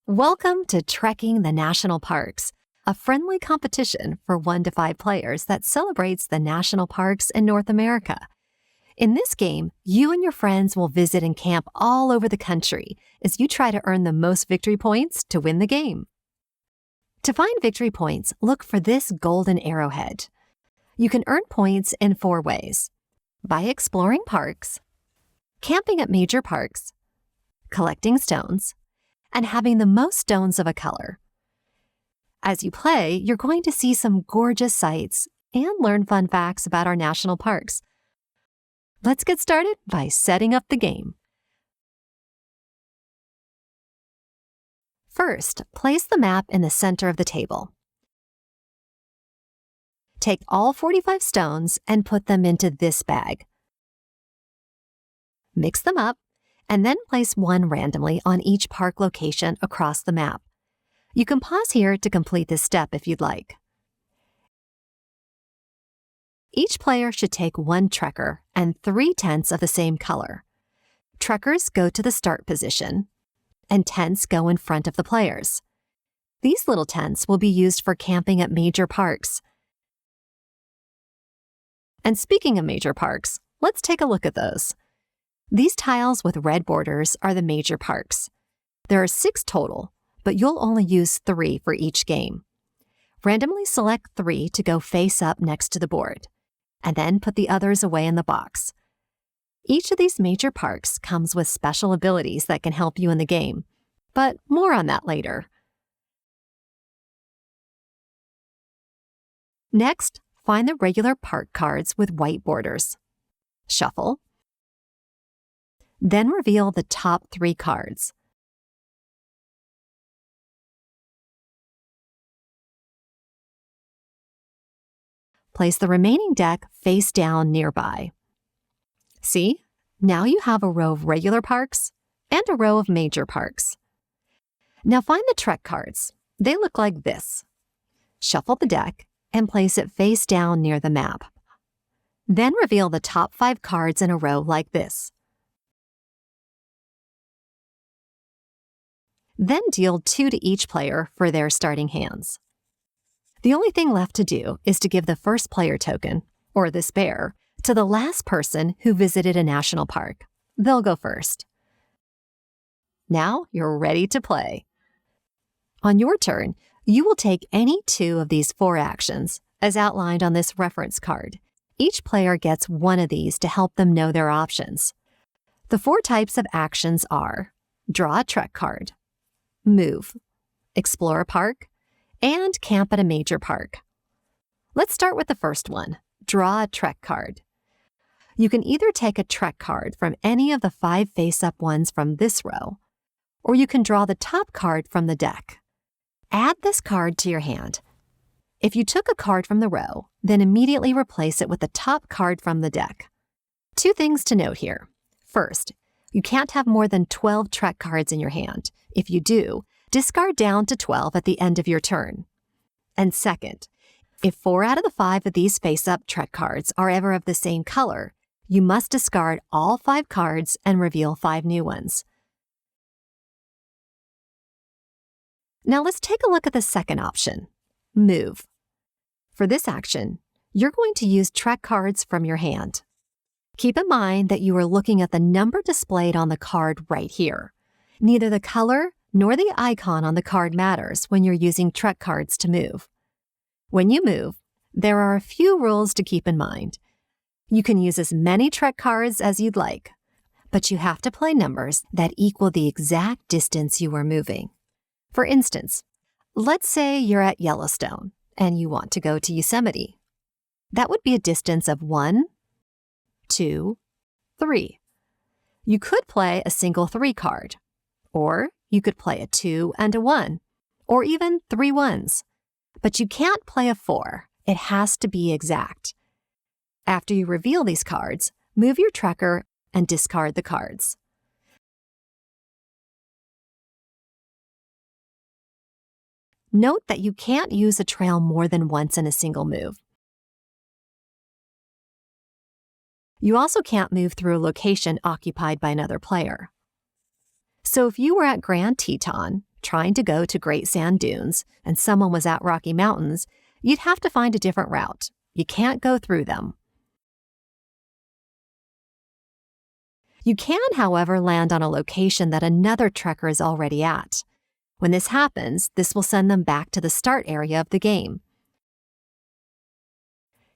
Welcome to Trekking the National Parks, a friendly competition for 1 to 5 players that celebrates the national parks in North America. In this game, you and your friends will visit and camp all over the country as you try to earn the most victory points to win the game. To find victory points, look for this golden arrowhead. You can earn points in 4 ways: by exploring parks, camping at major parks, collecting stones, and having the most stones of a color. As you play, you're going to see some gorgeous sights and learn fun facts about our national parks. Let's get started by setting up the game. First, place the map in the center of the table. Take all 45 stones and put them into this bag. Mix them up, and then place one randomly on each park location across the map. You can pause here to complete this step if you'd like. Each player should take 1 trekker and 3 tents of the same color. Trekkers go to the start position, and tents go in front of the players. These little tents will be used for camping at major parks. And speaking of major parks, let's take a look at those. These tiles with red borders are the major parks. There are 6 total, but you'll only use 3 for each game. Randomly select 3 to go face up next to the board, and then put the others away in the box. Each of these major parks comes with special abilities that can help you in the game, but more on that later. Next, find the regular park cards with white borders. Shuffle. Then reveal the top 3 cards. Place the remaining deck face down nearby. See? Now you have a row of regular parks and a row of major parks. Now find the Trek cards. They look like this. Shuffle the deck and place it face down near the map. Then reveal the top 5 cards in a row like this. Then deal 2 to each player for their starting hands. The only thing left to do is to give the first player token, or this bear, to the last person who visited a national park. They'll go first. Now you're ready to play. On your turn, you will take any 2 of these 4 actions, as outlined on this reference card. Each player gets 1 of these to help them know their options. The 4 types of actions are: draw a Trek card, move, explore a park, and camp at a major park. Let's start with the first one, draw a Trek card. You can either take a Trek card from any of the 5 face-up ones from this row, or you can draw the top card from the deck. Add this card to your hand. If you took a card from the row, then immediately replace it with the top card from the deck. 2 things to note here. First, you can't have more than 12 Trek cards in your hand. If you do, discard down to 12 at the end of your turn. And second, if 4 out of the 5 of these face-up Trek cards are ever of the same color, you must discard all 5 cards and reveal 5 new ones. Now let's take a look at the second option, move. For this action, you're going to use Trek cards from your hand. Keep in mind that you are looking at the number displayed on the card right here. Neither the color nor the icon on the card matters when you're using Trek cards to move. When you move, there are a few rules to keep in mind. You can use as many Trek cards as you'd like, but you have to play numbers that equal the exact distance you are moving. For instance, let's say you're at Yellowstone and you want to go to Yosemite. That would be a distance of 1, 2, 3. You could play a single 3 card, or you could play a 2 and a 1, or even 3 ones. But you can't play a 4. It has to be exact. After you reveal these cards, move your trekker and discard the cards. Note that you can't use a trail more than once in a single move. You also can't move through a location occupied by another player. So if you were at Grand Teton trying to go to Great Sand Dunes and someone was at Rocky Mountains, you'd have to find a different route. You can't go through them. You can, however, land on a location that another trekker is already at. When this happens, this will send them back to the start area of the game.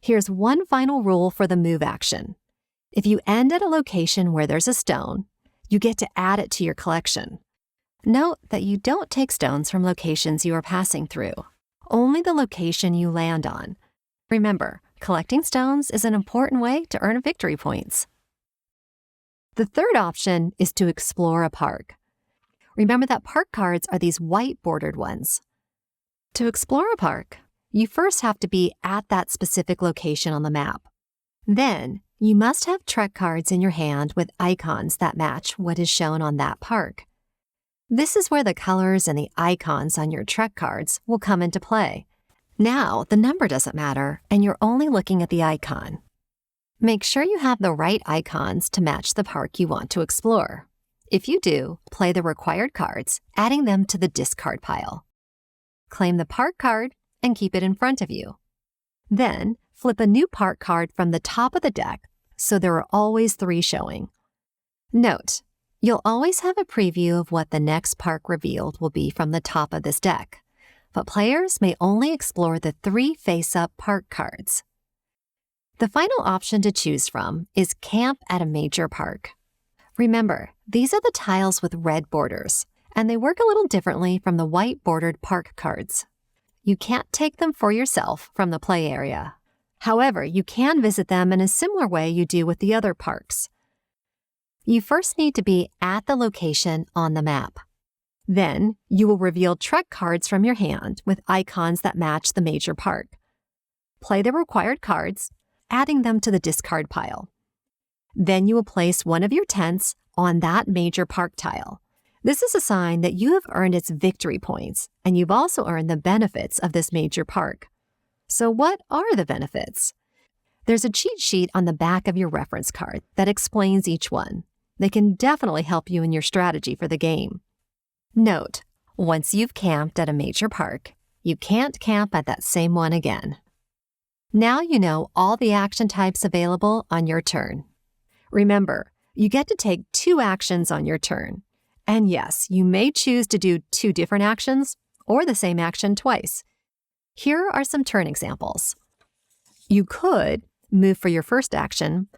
Here's one final rule for the move action. If you end at a location where there's a stone, you get to add it to your collection. Note that you don't take stones from locations you are passing through, only the location you land on. Remember, collecting stones is an important way to earn victory points. The third option is to explore a park. Remember that park cards are these white bordered ones. To explore a park, you first have to be at that specific location on the map. Then, you must have trek cards in your hand with icons that match what is shown on that park. This is where the colors and the icons on your trek cards will come into play. Now, the number doesn't matter, and you're only looking at the icon. Make sure you have the right icons to match the park you want to explore. If you do, play the required cards, adding them to the discard pile. Claim the park card and keep it in front of you. Then, flip a new park card from the top of the deck so there are always 3 showing. Note, you'll always have a preview of what the next park revealed will be from the top of this deck, but players may only explore the 3 face-up park cards. The final option to choose from is Camp at a Major Park. Remember, these are the tiles with red borders, and they work a little differently from the white bordered park cards. You can't take them for yourself from the play area. However, you can visit them in a similar way you do with the other parks. You first need to be at the location on the map. Then, you will reveal trek cards from your hand with icons that match the major park. Play the required cards, adding them to the discard pile. Then you will place one of your tents on that major park tile. This is a sign that you have earned its victory points, and you've also earned the benefits of this major park. So what are the benefits? There's a cheat sheet on the back of your reference card that explains each one. They can definitely help you in your strategy for the game. Note, once you've camped at a major park, you can't camp at that same one again. Now you know all the action types available on your turn. Remember, you get to take 2 actions on your turn. And yes, you may choose to do 2 different actions or the same action twice. Here are some turn examples. You could move for your first action,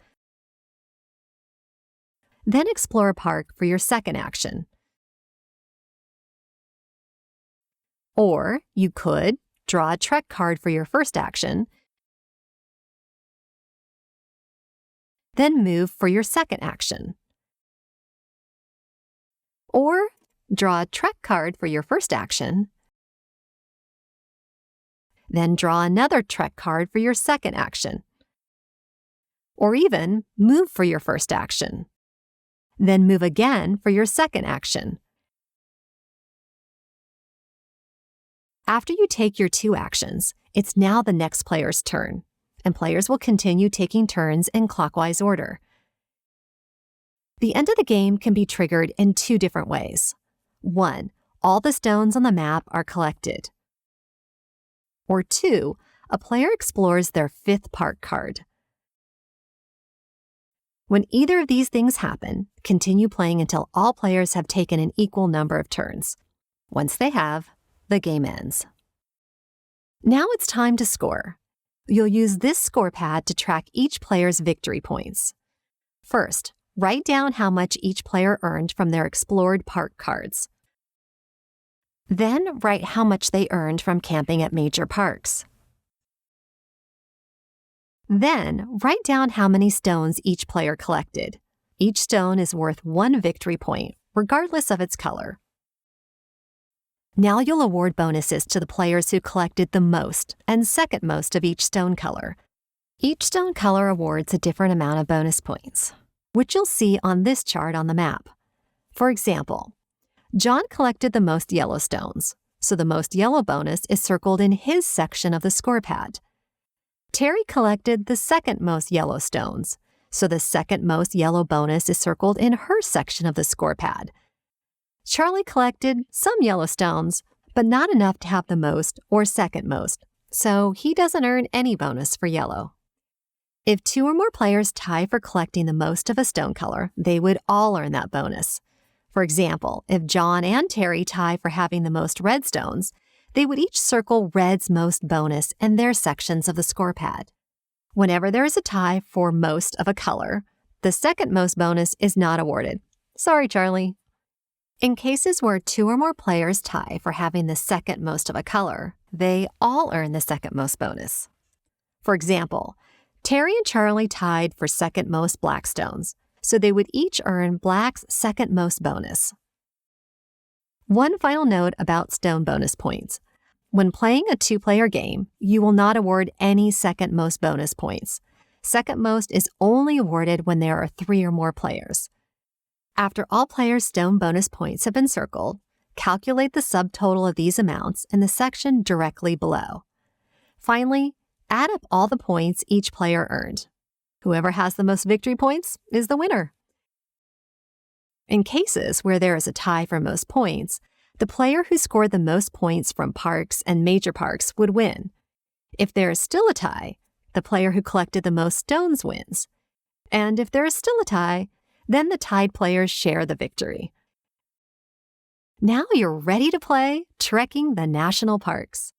then explore a park for your second action. Or you could draw a trek card for your first action, then move for your second action. Or draw a trek card for your first action, then draw another trek card for your second action. Or even move for your first action, then move again for your second action. After you take your 2 actions, it's now the next player's turn, and players will continue taking turns in clockwise order. The end of the game can be triggered in 2 different ways. 1, all the stones on the map are collected. Or 2, a player explores their 5th park card. When either of these things happen, continue playing until all players have taken an equal number of turns. Once they have, the game ends. Now it's time to score. You'll use this score pad to track each player's victory points. First, write down how much each player earned from their explored park cards. Then write how much they earned from camping at major parks. Then write down how many stones each player collected. Each stone is worth 1 victory point, regardless of its color. Now you'll award bonuses to the players who collected the most and second most of each stone color. Each stone color awards a different amount of bonus points, which you'll see on this chart on the map. For example, John collected the most yellow stones, so the most yellow bonus is circled in his section of the score pad. Terry collected the second most yellow stones, so the second most yellow bonus is circled in her section of the score pad. Charlie collected some yellow stones, but not enough to have the most or second most, so he doesn't earn any bonus for yellow. If 2 or more players tie for collecting the most of a stone color, they would all earn that bonus. For example, if John and Terry tie for having the most red stones, they would each circle red's most bonus in their sections of the score pad. Whenever there is a tie for most of a color, the second most bonus is not awarded. Sorry, Charlie. In cases where 2 or more players tie for having the second most of a color, they all earn the second most bonus. For example, Terry and Charlie tied for second most black stones, so they would each earn black's second most bonus. One final note about stone bonus points. When playing a 2-player game, you will not award any second most bonus points. Second most is only awarded when there are 3 or more players. After all players' stone bonus points have been circled, calculate the subtotal of these amounts in the section directly below. Finally, add up all the points each player earned. Whoever has the most victory points is the winner. In cases where there is a tie for most points, the player who scored the most points from parks and major parks would win. If there is still a tie, the player who collected the most stones wins. And if there is still a tie, then the tied players share the victory. Now you're ready to play Trekking the National Parks.